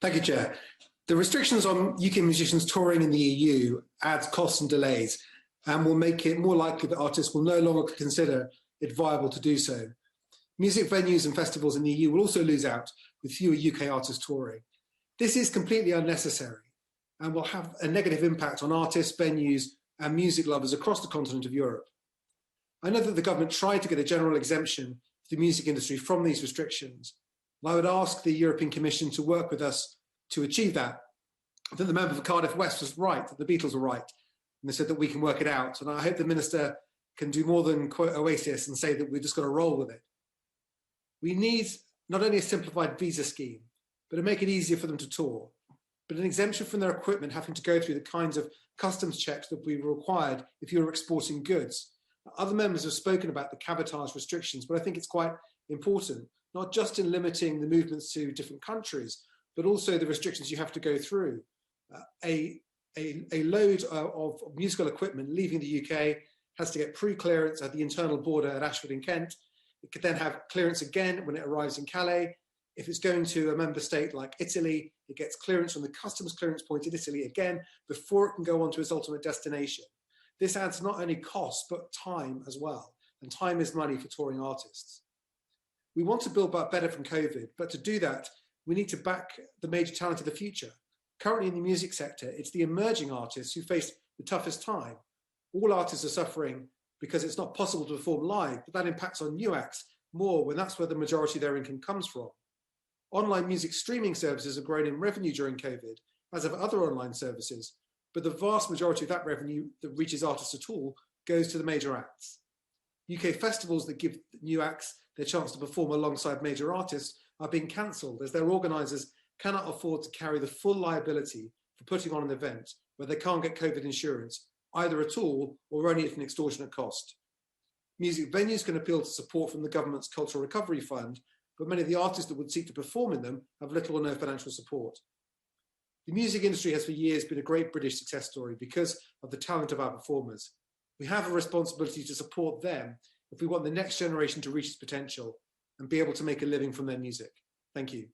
Thank you, Chair. The restrictions on UK musicians touring in the EU adds costs and delays and will make it more likely that artists will no longer consider it viable to do so. Music venues and festivals in the EU will also lose out with fewer UK artists touring. This is completely unnecessary and will have a negative impact on artists, venues and music lovers across the continent of Europe. I know that the government tried to get a general exemption for the music industry from these restrictions. And I would ask the European Commission to work with us to achieve that. I think the member for Cardiff West was right, that the Beatles were right, and they said that we can work it out. And I hope the Minister can do more than quote Oasis and say that we've just got to roll with it. We need not only a simplified visa scheme, but to make it easier for them to tour, but an exemption from their equipment having to go through the kinds of customs checks that we were required if you were exporting goods. Other members have spoken about the cabotage restrictions, but I think it's quite important, not just in limiting the movements to different countries, but also the restrictions you have to go through. A load of musical equipment leaving the UK has to get pre-clearance at the internal border at Ashford in Kent. It could then have clearance again when it arrives in Calais. If it's going to a member state like Italy, it gets clearance from the customs clearance point in Italy again before it can go on to its ultimate destination. This adds not only cost, but time as well. And time is money for touring artists. We want to build back better from COVID, but to do that, we need to back the major talent of the future. Currently in the music sector, it's the emerging artists who face the toughest time. All artists are suffering because it's not possible to perform live, but that impacts on new acts more when that's where the majority of their income comes from. Online music streaming services have grown in revenue during COVID, as have other online services, but the vast majority of that revenue that reaches artists at all goes to the major acts. UK festivals that give new acts their chance to perform alongside major artists are being cancelled as their organisers cannot afford to carry the full liability for putting on an event where they can't get COVID insurance, either at all or only at an extortionate cost. Music venues can appeal to support from the government's Cultural Recovery Fund, but many of the artists that would seek to perform in them have little or no financial support. The music industry has for years been a great British success story because of the talent of our performers. We have a responsibility to support them if we want the next generation to reach its potential and be able to make a living from their music. Thank you.